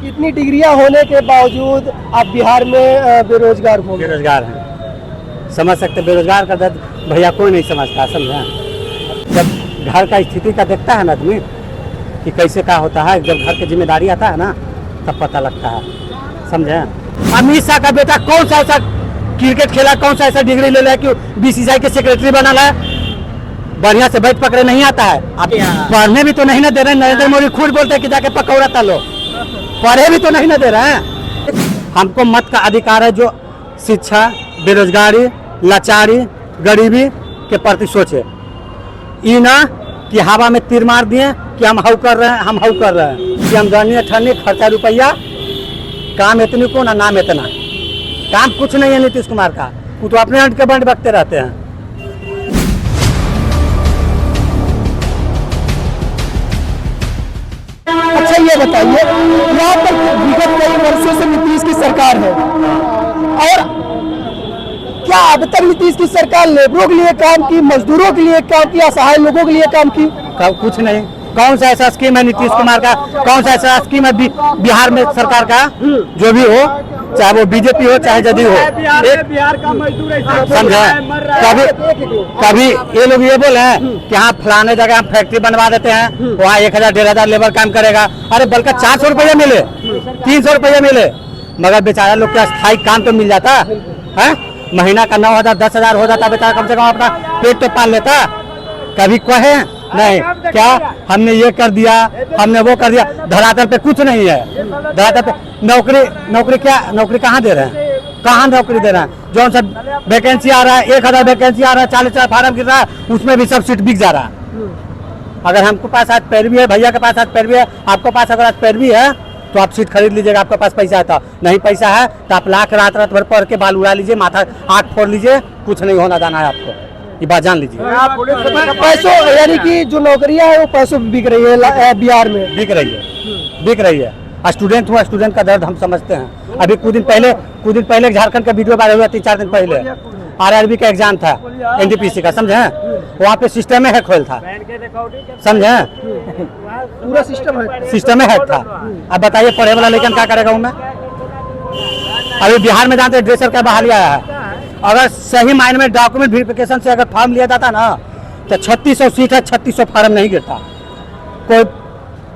कितनी डिग्रियां होने के बावजूद आप बिहार में बेरोजगार हो? बेरोजगार हैं, समझ सकते। बेरोजगार का दर्द भैया कोई नहीं समझता, समझे। जब घर का स्थिति का देखता है ना आदमी कि कैसे क्या होता है, जब घर की जिम्मेदारी आता है ना तब पता लगता है, समझे। अमित शाह का बेटा कौन सा ऐसा क्रिकेट खेला, कौन सा ऐसा डिग्री ले लिया कि बीसीसीआई के सेक्रेटरी बना है? बढ़िया से बैठ पकड़े नहीं आता है। आप पढ़ने भी तो नहीं ना दे रहे। नरेंद्र मोदी खुद बोलते हैं कि जाके पकौड़ा तलो, पढ़े भी तो नहीं ना दे रहे हैं। हमको मत का अधिकार है जो शिक्षा, बेरोजगारी, लाचारी, गरीबी के प्रति सोचे। ये ना कि हवा में तीर मार दिए कि हम हाउ कर रहे हैं, हम हाउ कर रहे हैं कि हम जानिए ठन्नी खर्चा रुपया, काम इतनी को ना नाम इतना। काम कुछ नहीं है नीतीश कुमार का, वो तो अपने अंट के बंड बकते रहते हैं। अच्छा ये बताइए, यहाँ पर विगत कई वर्षों से नीतीश की सरकार है और क्या अब तक नीतीश की सरकार लेबरों के लिए काम की, मजदूरों के लिए काम की, असहाय लोगों के लिए काम की? कुछ नहीं। कौन सा ऐसा स्कीम है नीतीश कुमार का, कौन सा ऐसा स्कीम है बिहार में सरकार का, जो भी हो, चाहे वो बीजेपी हो चाहे जदयू हो, बिहार का मजदूर समझे। कभी ये लोग ये बोले कि हाँ फलाने जगह हम फैक्ट्री बनवा देते हैं, वहाँ 1000-1500 लेबर काम करेगा। अरे बल्कि 400 रुपये मिले, 300 रुपये मिले, मगर बेचारा लोग का स्थायी काम तो मिल जाता है। महीना का 9000 10,000 हो जाता, बेचारा कम से कम अपना पेट तो पाल लेता। कभी कहे नहीं क्या हमने ये कर दिया, हमने वो कर दिया। धरातल पे कुछ नहीं है। धरातल पे नौकरी कहाँ दे रहे हैं, कहाँ नौकरी दे रहे हैं? जो सा वैकेंसी आ रहा है, 1000 वैकेंसी आ रहा है, 40 फार्म गिर रहा है, उसमें भी सब सीट बिक जा रहा है। अगर हमको पास आज पैरवी है, भैया के पास आज पैरवी है, आपके पास अगर आज पैरवी है तो आप सीट खरीद लीजिएगा। आपके पास पैसा है तो, नहीं पैसा है तो आप लाख रात भर पढ़ के बाल उड़ा लीजिए, माथा आँख फोड़ लीजिए, कुछ नहीं होना जाना है आपको, ये बात जान लीजिए। पैसों यानी कि जो नौकरियां है वो पैसों बिक रही है बिहार में, बिक रही है। स्टूडेंट हुआ, स्टूडेंट का दर्द हम समझते हैं। अभी कुछ दिन पहले झारखंड का वीडियो वायरल हुआ, 3-4 दिन पहले आरआरबी का एग्जाम था, एनटीपीसी का, समझे। वहाँ पे सिस्टम में हैक होल था, समझे। पूरा सिस्टम में हैक था। अब बताइए पढ़े वाला लेकिन क्या करेगा उनमें? अभी बिहार में जानते ड्रेसर का बहाली आया है। अगर सही मायने में डॉक्यूमेंट वेरिफिकेशन से अगर फॉर्म लिया जाता ना तो 3600 सीट है, 3600 फॉर्म नहीं गिरता। कोई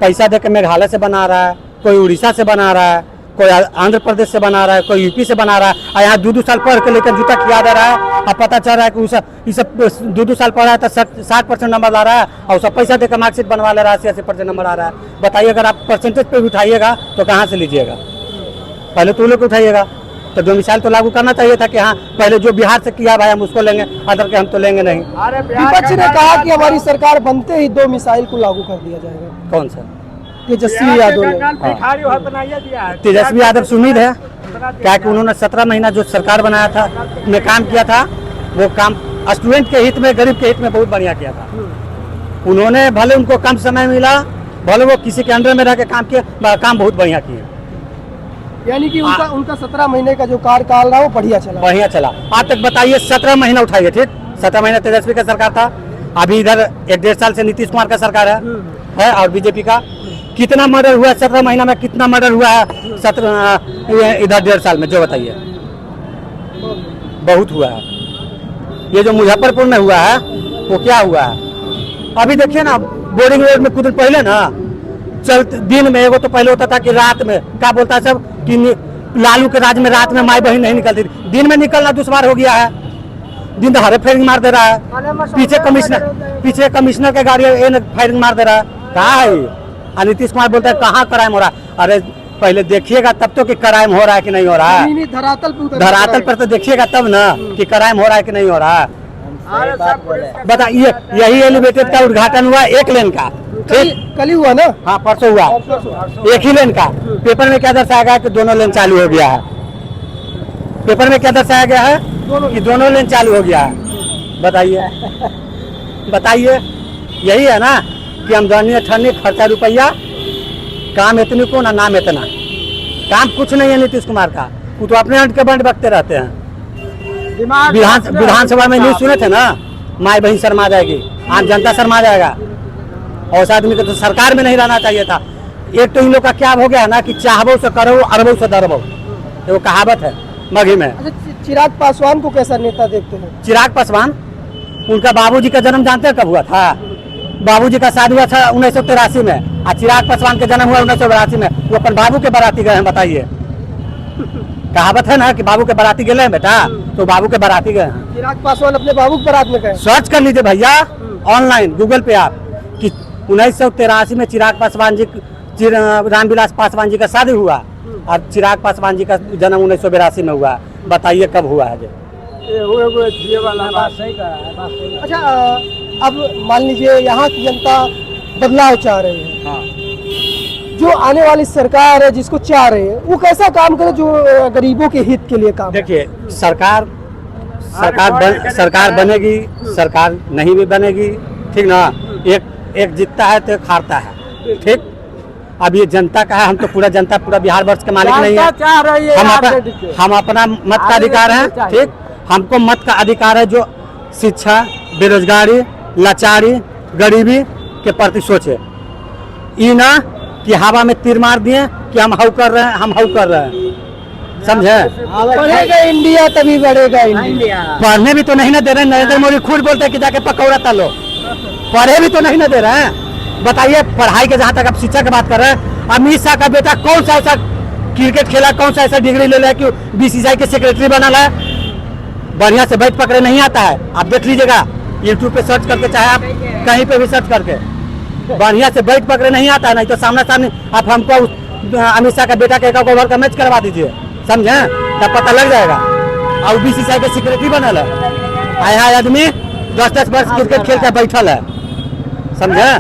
पैसा देकर मेघालय से बना रहा है, कोई उड़ीसा से बना रहा है, कोई आंध्र प्रदेश से बना रहा है, कोई यूपी से बना रहा है, और यहाँ 2-2 साल पढ़ के लेकर जूता खिया दे रहा है। अब पता चल रहा है कि ये सब 2-2 साल पढ़ा है तो 60% नंबर ला रहा है, और सब पैसा देकर मार्कशीट बनवा ले रहा है, 80% नंबर आ रहा है। बताइए अगर आप परसेंटेज पे भी उठाइएगा तो कहाँ से लीजिएगा? पहले तो लोग उठाइएगा तो डोमिसाइल तो लागू करना चाहिए था कि हाँ पहले जो बिहार से किया भाई हम उसको लेंगे, अदर के हम तो लेंगे नहीं। विपक्ष ने कहा कि हमारी सरकार बनते ही 2 मिसाइल को लागू कर दिया जाएगा। कौन सा? तेजस्वी यादव ने। तेजस्वी यादव से उम्मीद है क्या कि उन्होंने 17 महीना जो सरकार बनाया था, में काम किया था, वो काम स्टूडेंट के हित में, गरीब के हित में बहुत बढ़िया किया था। उन्होंने भले उनको कम समय मिला, भले वो किसी के अंडर में रह के काम किया, काम बहुत बढ़िया किया। यानी कि उनका 17 महीने का जो कार्यकाल रहा वो बढ़िया चला। आज तक बताइए 17 महीना उठाइए, ठीक 17 महीना तेजस्वी का सरकार था। अभी इधर 1-1.5 साल से नीतीश कुमार का सरकार है और बीजेपी का। कितना मर्डर हुआ 17 महीना में, कितना मर्डर हुआ है इधर 1.5 साल में, जो बताइए? बहुत हुआ है। ये जो मुजफ्फरपुर में हुआ है वो क्या हुआ है? अभी देखिए ना, बोर्डिंग रोड में कुछ दिन पहले ना दिन में एगो तो पहले होता था कि रात में क्या बोलता है सब कि लालू के राज में रात में माई बहन नहीं निकलती, दिन में निकलना दुश्वार हो गया है। दिन दहाड़े फायरिंग मार दे रहा है, पीछे कमिश्नर के गाड़ी फायरिंग मार दे रहा है। कहाँ है? नीतीश कुमार बोलता है कहाँ क्राइम हो रहा है। अरे पहले देखिएगा तब तो कि क्राइम हो रहा है कि नहीं हो रहा है। धरातल पर तो देखिएगा तब ना कि क्राइम हो रहा है कि नहीं हो रहा है। बताइए, यही एलिवेटेड का उद्घाटन हुआ 1 लेन का, कल ही हुआ ना? हाँ परसों हुआ, 1 ही लेन का। पेपर में क्या दर्शाया गया कि दोनों लेन चालू हो गया है। पेपर में क्या दर्शाया गया है कि दोनों लेन चालू हो गया है। बताइए यही है ना कि हम जानिए ठन्नी खर्चा रुपया, काम इतनी को ना नाम इतना। काम कुछ नहीं है नीतीश कुमार का, वो तो अपने अंट के बंड बकते रहते हैं। विधानसभा में न्यूज सुने थे ना, माई बहन शर्मा जाएगी, आम जनता शर्मा जाएगा। और उस आदमी को तो सरकार में नहीं रहना चाहिए था। एक तो इन लोग का क्या हो गया ना कि चाहबो से करो अरबो से दरबो, वो कहावत है मगही में। अच्छा, चिराग पासवान को कैसा नेता देखते हैं? चिराग पासवान, उनका बाबूजी का जन्म जानते हैं कब हुआ था? बाबूजी का शादी हुआ था 1983 में, और चिराग पासवान का जन्म हुआ 1982 में। वो अपन बाबू के बाराती गए हैं, बताइए। कहावत है ना कि बाबू के बाराती गए हैं बेटा, तो बाबू के बाराती गए हैं। चिराग पासवान अपने बाबू की बारात में गए? सर्च कर लीजिए भैया ऑनलाइन गूगल पे आप कि 1983 में चिराग पासवान जी, रामविलास पासवान जी का शादी हुआ, और चिराग पासवान जी का जन्म 1982 में हुआ। बताइए कब हुआ है? अच्छा, अब मान लीजिए यहाँ की जनता बदलाव चाह रही है, हाँ। जो आने वाली सरकार है जिसको चाह रहे हैं वो कैसा काम करे जो गरीबों के हित के लिए काम? देखिए, सरकार बनेगी, सरकार नहीं भी बनेगी, ठीक ना। एक जीतता है तो एक हारता है, ठीक। अब ये जनता का है, हम तो पूरा जनता, पूरा बिहार वर्ष के मालिक नहीं है। हम अपना मत का अधिकार है, ठीक। हमको मत का अधिकार है जो शिक्षा, बेरोजगारी, लाचारी, गरीबी के प्रति सोचे। ये ना कि हवा में तीर मार दिए कि हम हाउ कर रहे हैं, हम हाउ कर रहे हैं, समझे? बढ़ेगा इंडिया तभी बढ़ेगा इंडिया। पढ़ने भी तो नहीं ना दे रहे हैं। नरेंद्र मोदी खुद बोलते हैं कि जाके पकौड़ा तलो, पढ़े भी तो नहीं ना दे रहे हैं। बताइए, पढ़ाई के जहाँ तक आप शिक्षा की बात कर रहे हैं, अमित शाह का बेटा कौन सा ऐसा क्रिकेट खेला, कौन सा ऐसा डिग्री ले लिया कि बीसीसीआई के सेक्रेटरी बना है? बढ़िया से बैठ पकड़े नहीं आता है। आप देख लीजिएगा यूट्यूब पे सर्च करके, चाहे आप कहीं पे भी सर्च करके, बढ़िया से बैठ पकड़े नहीं आता है। नहीं तो सामने सामने आप हमको अमित शाह का बेटा के 1 ओवर का मैच करवा दीजिए, समझे? तब पता लग जाएगा। और बीसीसीआई के सेक्रेटरी बनल है, आया आदमी 10-10 वर्ष क्रिकेट खेल के बैठल है, समझे?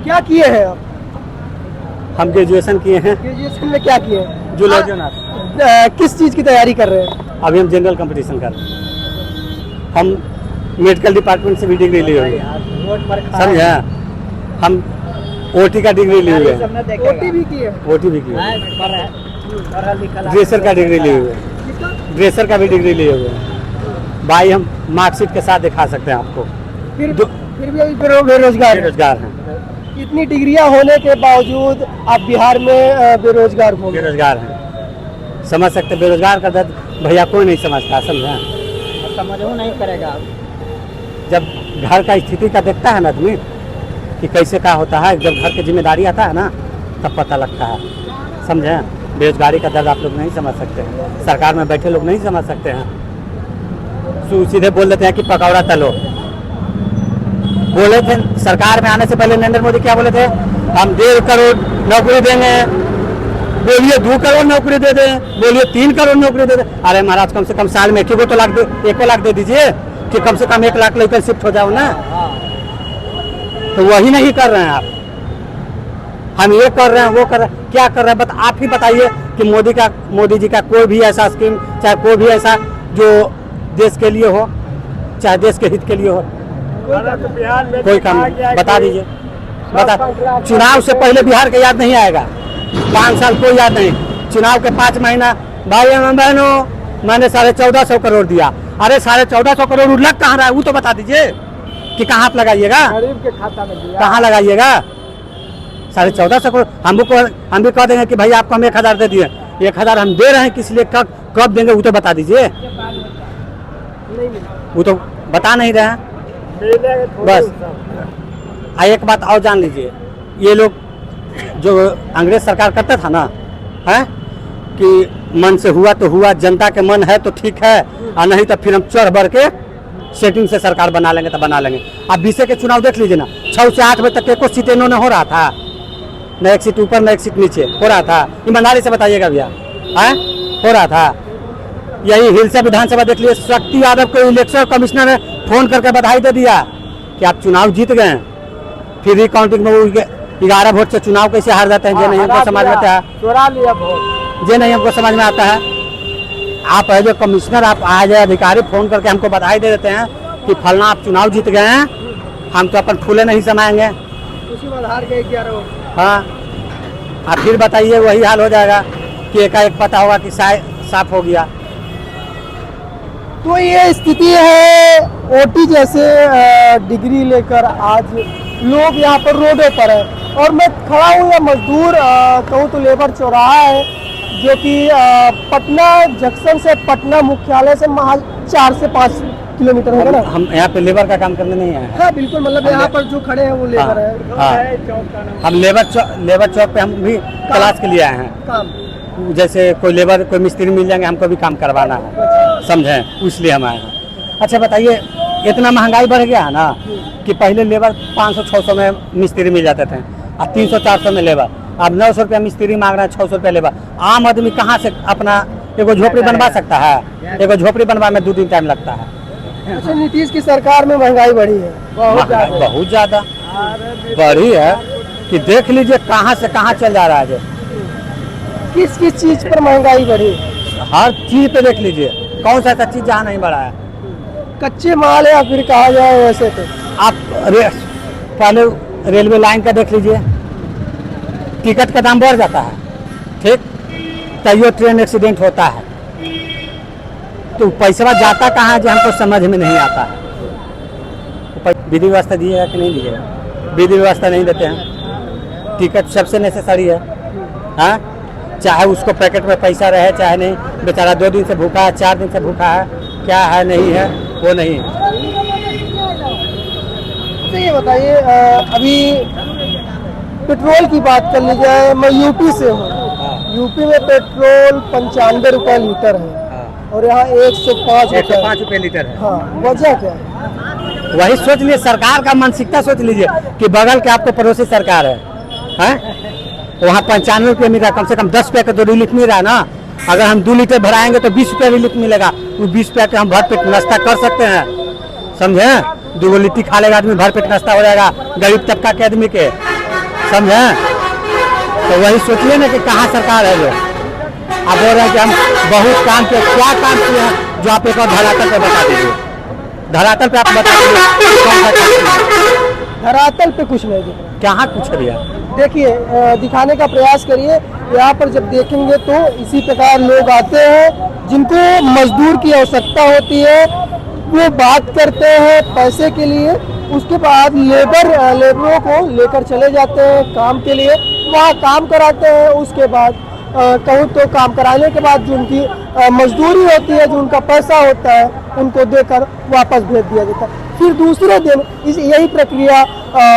क्या किए हैं आप? हम ग्रेजुएशन किए हैं। ग्रेजुएशन में क्या किए हैं? जूलॉजी। किस चीज की तैयारी कर रहे हैं? अभी हम जनरल कंपटीशन कर रहे हैं। हम मेडिकल डिपार्टमेंट से भी डिग्री लिए हुए हैं, समझे? हम ओटी का डिग्री लिए हुए हैं। ओटी भी किए? ओटी भी किए, ड्रेसर का डिग्री लिए हुए, ड्रेसर का भी डिग्री लिए हुए हैं। भाई हम मार्कशीट के साथ दिखा सकते हैं आपको। फिर भी अभी बेरोजगार हैं। इतनी डिग्रियां होने के बावजूद आप बिहार में बेरोजगार हो गए। बेरोजगार हैं, समझ सकते। बेरोजगार का दर्द भैया कोई नहीं समझता, समझा? समझो नहीं करेगा। जब घर का स्थिति का देखता है ना आदमी कि कैसे क्या होता है, जब घर की जिम्मेदारी आता है ना, तब पता लगता है, समझे? बेरोजगारी का दर्द आप लोग नहीं समझ सकते हैं, सरकार में बैठे लोग नहीं समझ सकते हैं। सीधे बोल देते हैं कि पकौड़ा तलो। बोले थे सरकार में आने से पहले नरेंद्र मोदी क्या बोले थे? हम 1.5 करोड़ नौकरी देंगे। बोलिए 2 करोड़ नौकरी दे दें, बोलिए 3 करोड़ नौकरी दे दें। अरे महाराज, कम से कम साल में 1 लाख दे दीजिए कि कम से कम 1 लाख लेकर शिफ्ट हो जाओ ना। तो वही नहीं कर रहे हैं आप। हम ये कर रहे हैं, वो कर रहे हैं, क्या कर रहे हैं? आप ही बताइए कि मोदी जी का कोई भी ऐसा स्कीम, चाहे कोई भी ऐसा जो देश के लिए हो, चाहे देश के हित के लिए हो, कोई काम नहीं। बता दीजिए, बता। चुनाव से पहले बिहार का याद नहीं आएगा, 5 साल कोई याद नहीं। चुनाव के 5 महीना, भाई बहनों मैंने 1450 करोड़ दिया। अरे 1450 करोड़ लग कहाँ रहा है? वो तो बता दीजिए कि कहाँ आप लगाइएगा, गरीब के खाता में दिया, कहाँ लगाइएगा? 1450 करोड़ हम भी कह देंगे कि भाई आपको हम 1000 दे दिए। 1000 हम दे रहे हैं किस लिए, कब देंगे वो तो बता दीजिए। वो तो बता नहीं रहे हैं। बस एक बात और जान लीजिए, ये लोग जो अंग्रेज सरकार करता था ना, है कि मन से हुआ तो हुआ, जनता के मन है तो ठीक है, और नहीं तो फिर हम चढ़ बढ़ के सेटिंग से सरकार बना लेंगे तो बना लेंगे। आप 20 के चुनाव देख लीजिए ना, 6 से 8 बजे तक एको सीट इन्होंने हो रहा था, न एक सीट ऊपर न एक सीट नीचे हो रहा था। ईमानदारी से बताइएगा भैया, है हो रहा था। यही हिलसा विधानसभा देख लीजिए, शक्ति यादव को इलेक्शन कमिश्नर ने फोन करके बधाई दे दिया कि आप चुनाव जीत गए। फिर रिकाउंटिंग में 11 वोट से चुनाव कैसे हार जाते हैं, जे नहीं हमको समझ में आता है, चुरा लिया वोट, जे नहीं हमको समझ में आता है। आप है जो कमिश्नर, आप आज अधिकारी फोन करके हमको बधाई दे देते हैं कि फलना आप चुनाव जीत गए हैं, हम तो अपन फूले नहीं समाएंगे, उसी में हार गए 11 वोट। हाँ, आप फिर बताइए वही हाल हो जाएगा कि एकाएक पता होगा कि साफ हो गया। तो ये स्थिति है, ओटी जैसे डिग्री लेकर आज लोग यहाँ पर रोडों पर है। और मैं खड़ा हूँ या मजदूर कहूँ तो लेबर चौराहा है, जो कि पटना जंक्शन से पटना मुख्यालय से महज 4 से 5 किलोमीटर होगा ना। हम यहाँ पे लेबर का काम करने नहीं आए हैं। हाँ बिल्कुल, मतलब यहाँ पर जो खड़े हैं वो लेबर है। हाँ, हम लेबर चौक पे हम भी तलाश के लिए आए हैं काम। जैसे कोई लेबर कोई मिस्त्री मिल जाएंगे, हमको भी काम करवाना है, समझें, इसलिए हम आए हैं। अच्छा बताइए, इतना महंगाई बढ़ गया है ना कि पहले लेबर 500-600 में मिस्त्री मिल जाते थे, अब 300-400 में लेबर, अब 900 रुपया मिस्त्री मांग रहे हैं, 600 रुपया लेबर। आम आदमी कहाँ से अपना एगो झोपड़ी बनवा सकता है? एगो झोपड़ी बनवा में 2 दिन टाइम लगता है। अच्छा, नीतीश की सरकार में महंगाई बढ़ी है बहुत ज़्यादा बढ़ी है कि देख लीजिए कहाँ से कहाँ चल जा रहा है। किस किस चीज पर महंगाई बढ़ी? हर चीज पे देख लीजिए, कौन सा ऐसा चीज जहाँ नहीं बढ़ा है। कच्चे माल है या फिर कहा जाए वैसे तो आप पहले रेलवे लाइन का देख लीजिए, टिकट का दाम बढ़ जाता है, ठीक, तैयो ट्रेन एक्सीडेंट होता है, तो पैसा जाता कहाँ है जो हमको समझ में नहीं आता है। विधि व्यवस्था दी है कि नहीं दी है? विधि व्यवस्था नहीं देते हैं। टिकट सबसे नेसेसरी है, हाँ, चाहे उसको पैकेट में पैसा रहे चाहे नहीं, बेचारा 2 दिन से भूखा है, 4 दिन से भूखा है, क्या है नहीं है वो नहीं है। तो ये बताइए, अभी पेट्रोल की बात कर ली जाए, मैं यूपी से हूँ। यूपी में पेट्रोल 95 रुपये लीटर है और यहाँ 105 रुपये लीटर है। हाँ, वजह क्या है? वही सोच लीजिए, सरकार का मानसिकता सोच लीजिए कि बगल के आपको पड़ोसी सरकार है, हैं? वहाँ 95 रुपये मिल रहा है, कम से कम 10 रुपये का 2 लीटर मिल रहा है ना। अगर हम 2 लीटर भराएंगे तो 20 रुपये लीटर मिलेगा, वो 20 रुपये के हम भरपेट नाश्ता कर सकते हैं, समझें। 2 लिट्टी खा लेगा आदमी, भरपेट नाश्ता हो जाएगा गरीब तबका के आदमी के, समझें। तो वही सोचिए ना कि कहाँ सरकार है जो आप बोल रहे हैं कि हम बहुत काम किए। क्या काम किए हैं जो आप एक और धरातल पे बता दीजिए, धरातल पे आप बता दीजिए। धरातल पे कुछ नहीं दिख रहा, कहाँ कुछ दिया? देखिए, दिखाने का प्रयास करिए। यहाँ पर जब देखेंगे तो इसी प्रकार लोग आते हैं जिनको मजदूर की आवश्यकता होती है, वो बात करते हैं पैसे के लिए, उसके बाद लेबरों को लेकर चले जाते हैं काम के लिए, वहाँ काम कराते हैं। उसके बाद कहूँ तो काम कराने के बाद जो उनकी मजदूरी होती है, जो उनका पैसा होता है, उनको देकर वापस भेज दिया जाता है। फिर दूसरे दिन यही प्रक्रिया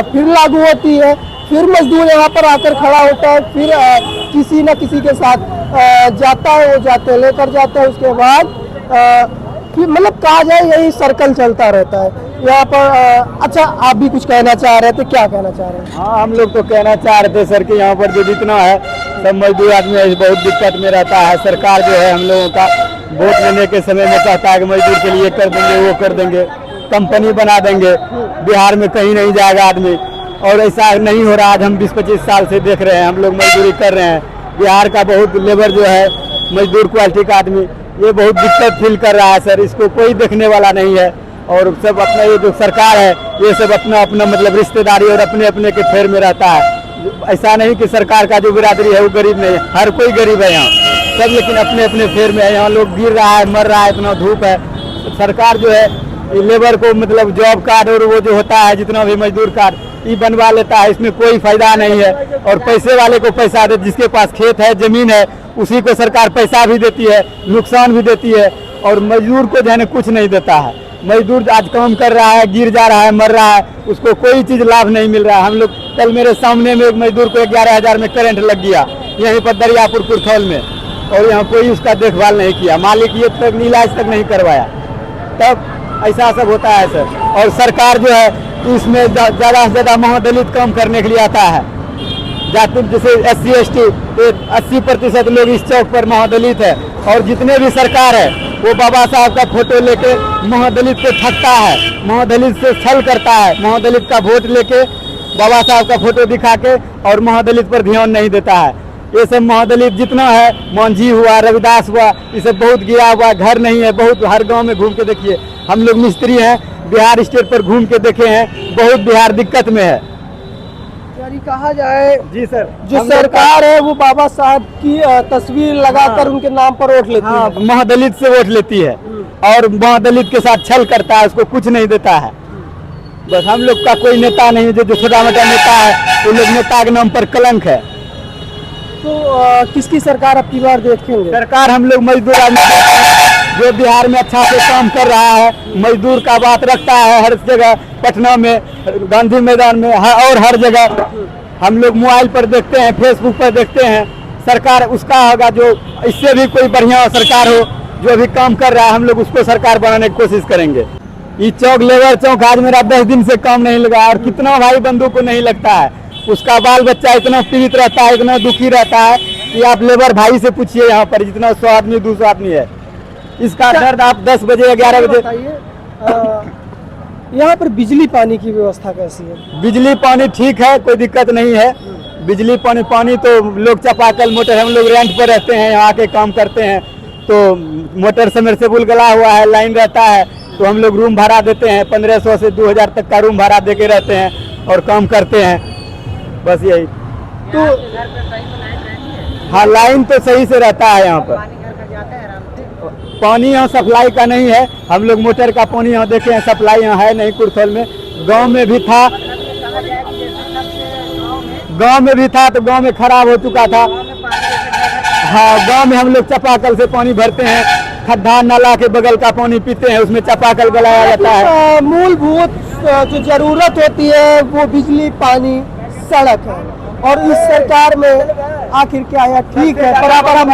फिर लागू होती है, फिर मजदूर यहाँ पर आकर खड़ा होता है, फिर किसी न किसी के साथ जाता है, वो जाते लेकर जाते हैं। उसके बाद फिर मतलब कहा जाए यही सर्कल चलता रहता है यहाँ पर। अच्छा, आप भी कुछ कहना चाह रहे थे, क्या कहना चाह रहे हैं? हाँ, हम लोग तो कहना चाह रहे थे सर कि यहाँ पर जो जितना है सब मजदूर आदमी बहुत दिक्कत में रहता है। सरकार जो है हम लोगों का वोट लेने के समय में कहता है कि मजदूर के लिए कर देंगे, वो कर देंगे, कंपनी बना देंगे, बिहार में कहीं नहीं जाएगा आदमी, और ऐसा नहीं हो रहा। आज हम 20-25 साल से देख रहे हैं, हम लोग मजदूरी कर रहे हैं। बिहार का बहुत लेबर जो है मजदूर क्वालिटी का आदमी ये बहुत दिक्कत फील कर रहा है सर, इसको कोई देखने वाला नहीं है। और सब अपना ये जो सरकार है ये सब अपना अपना मतलब रिश्तेदारी और अपने अपने के फेर में रहता है। ऐसा नहीं कि सरकार का जो बिरादरी है वो गरीब नहीं है, हर कोई गरीब है यहाँ सब, लेकिन अपने अपने फेर में है। यहाँ लोग गिर रहा है, मर रहा है, इतना धूप है। सरकार जो है लेबर को मतलब जॉब कार्ड और वो जो होता है जितना भी मजदूर कार्ड ये बनवा लेता है, इसमें कोई फायदा नहीं है। और पैसे वाले को पैसा दे, जिसके पास खेत है जमीन है उसी को सरकार पैसा भी देती है, नुकसान भी देती है, और मजदूर को जो है कुछ नहीं देता है। मजदूर आज काम कर रहा है, गिर जा रहा है, मर रहा है, उसको कोई चीज़ लाभ नहीं मिल रहा है। हम लोग कल मेरे सामने में एक मजदूर को 11,000 में करंट लग गया यहीं पर दरियापुर कुरथौल में, और यहाँ कोई उसका देखभाल नहीं किया, मालिक ये तक इलाज तक नहीं करवाया। तब ऐसा सब होता है सर। और सरकार जो है इसमें ज़्यादा से ज़्यादा महादलित काम करने के लिए आता है। जाति जैसे SC ST 80% लोग इस चौक पर महादलित है, और जितने भी सरकार है वो बाबा साहब का फोटो लेके महादलित को ठगता है, महादलित से छल करता है, महादलित का वोट लेके बाबा साहब का फोटो दिखा के, और महादलित पर ध्यान नहीं देता है। ये सब महादलित जितना है, मांझी हुआ, रविदास हुआ, ये सब बहुत गिरा हुआ, घर नहीं है, बहुत हर गांव में घूम के देखिए। हम लोग मिस्त्री हैं, बिहार स्टेट पर घूम के देखे हैं, बहुत बिहार दिक्कत में है। यानी कहा जाए जी सर, जो सरकार है वो बाबा साहब की तस्वीर लगाकर उनके नाम पर वोट लेती है, महादलित से वोट लेती है और महादलित के साथ छल करता है, उसको कुछ नहीं देता है। बस हम लोग का कोई नेता नहीं, जो छोटा मोटा नेता है उन लोग नेता के नाम पर कलंक है। तो किसकी सरकार अब की बार देखेंगे? सरकार हम लोग मजदूर आदमी जो बिहार में अच्छा से काम कर रहा है, मजदूर का बात रखता है हर जगह, पटना में, गांधी मैदान में, और हर जगह हम लोग मोबाइल पर देखते हैं, फेसबुक पर देखते हैं। सरकार उसका होगा जो इससे भी कोई बढ़िया सरकार हो, जो भी काम कर रहा है हम लोग उसको सरकार बनाने की कोशिश करेंगे। ये चौक लेबर चौक आज मेरा 10 दिन से काम नहीं लगा, और कितना भाई बंधु को नहीं लगता है, उसका बाल बच्चा इतना पीड़ित रहता है, इतना दुखी रहता है कि आप लेबर भाई से पूछिए यहाँ पर जितना 100 आदमी 200 आदमी है, इसका दर्द आप 10 बजे 11 बजे। यहाँ पर बिजली पानी की व्यवस्था कैसी है? बिजली पानी ठीक है, कोई दिक्कत नहीं है। बिजली पानी तो लोग चापाकल मोटर, हम लोग रेंट पर रहते हैं, यहाँ आके काम करते हैं, तो मोटर सबमर्सिबल गला हुआ है, लाइन रहता है, तो हम लोग रूम भाड़ा देते हैं, 1500 से 2000 तक का रूम भाड़ा दे के रहते हैं और काम करते हैं, बस यही। तो हाँ, लाइन तो सही से रहता है यहाँ पर। पानी यहाँ सप्लाई का नहीं है, हम लोग मोटर का पानी यहाँ देखे हैं, सप्लाई यहाँ है नहीं कुर्थल में। गांव में भी था, तो गांव में खराब हो चुका था। हाँ, गांव में हम लोग चापाकल से पानी भरते हैं, खड्डा नाला के बगल का पानी पीते हैं, उसमें चापाकल गलाया जाता है। मूलभूत जो जरूरत होती है वो बिजली, पानी, सड़क है, और इस सरकार में आखिर क्या है? ठीक है, बराबर हम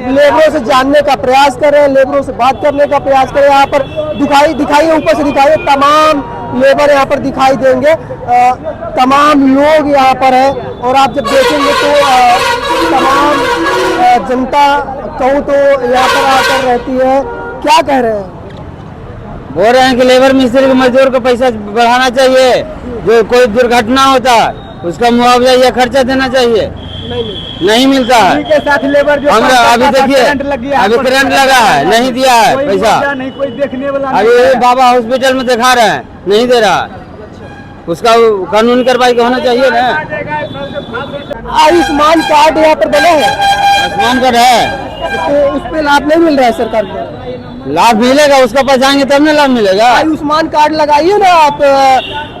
लेबरों से जानने का प्रयास कर रहे हैं, लेबरों से बात करने का प्रयास कर रहे हैं। यहाँ पर दिखाइए, ऊपर से दिखाइए, तमाम लेबर यहाँ पर दिखाई देंगे, तमाम लोग यहाँ पर है, और आप जब देखेंगे तो तमाम जनता कहूँ तो यहाँ पर आकर रहती है। क्या कह रहे हैं? बोल रहे हैं कि लेबर मिस्त्री को, मजदूर को पैसा बढ़ाना चाहिए, जो कोई दुर्घटना होता है उसका मुआवजा या खर्चा देना चाहिए, नहीं मिलता है। के साथ लेबर जो हमरा अभी देखिए, अभी करंट लगा है, नहीं दिया है पैसा, नहीं कोई देखने वाला। अभी बाबा हॉस्पिटल में दिखा रहे हैं, नहीं दे रहा, उसका कानूनी कार्रवाई होना चाहिए ना। आयुष्मान कार्ड यहाँ पर बने हैं, आयुष्मान कार्ड है तो उस पर लाभ नहीं मिल रहा है सरकार को? लाभ मिलेगा, उसका पास जाएंगे तब ना लाभ मिलेगा। आयुष्मान कार्ड लगाइए ना आप,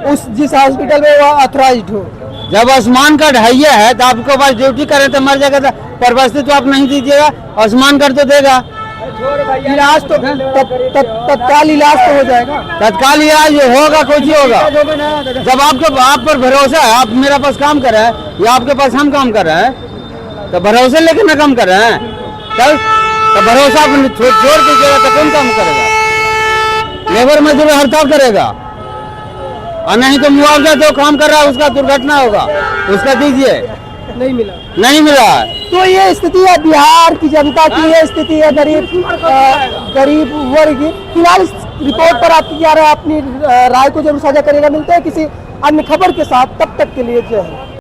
उस जिस हॉस्पिटल में वो ऑथराइज्ड हो। जब आयुष्मान कार्ड है तो आपको पास ड्यूटी करें तो मर जाएगा, पर वस्तु तो आप नहीं दीजिएगा, आयुष्मान कार्ड तो देगा। इलाज तो तत्काल इलाज तो हो जाएगा, तत्काल इलाज होगा, कुछ ही होगा। जब आप पर भरोसा है, आप मेरे पास काम कर रहे हैं या आपके पास हम काम कर रहे हैं, तो भरोसे लेके ना काम कर रहे हैं, तो भरोसा छोड़ दीजिएगा तो कौन काम करेगा? लेबर मजदूर हड़ताल करेगा, और नहीं तो मुआवजा जो काम कर रहा है उसका दुर्घटना होगा, उसका दीजिए, नहीं मिला, नहीं मिला। तो ये स्थिति है बिहार की जनता की, ये स्थिति है गरीब वर्ग की। फिलहाल इस रिपोर्ट पर आपकी क्या राय, अपनी राय को जरूर साझा करेगा। मिलते हैं किसी अन्य खबर के साथ, तब तक के लिए जय हिंद।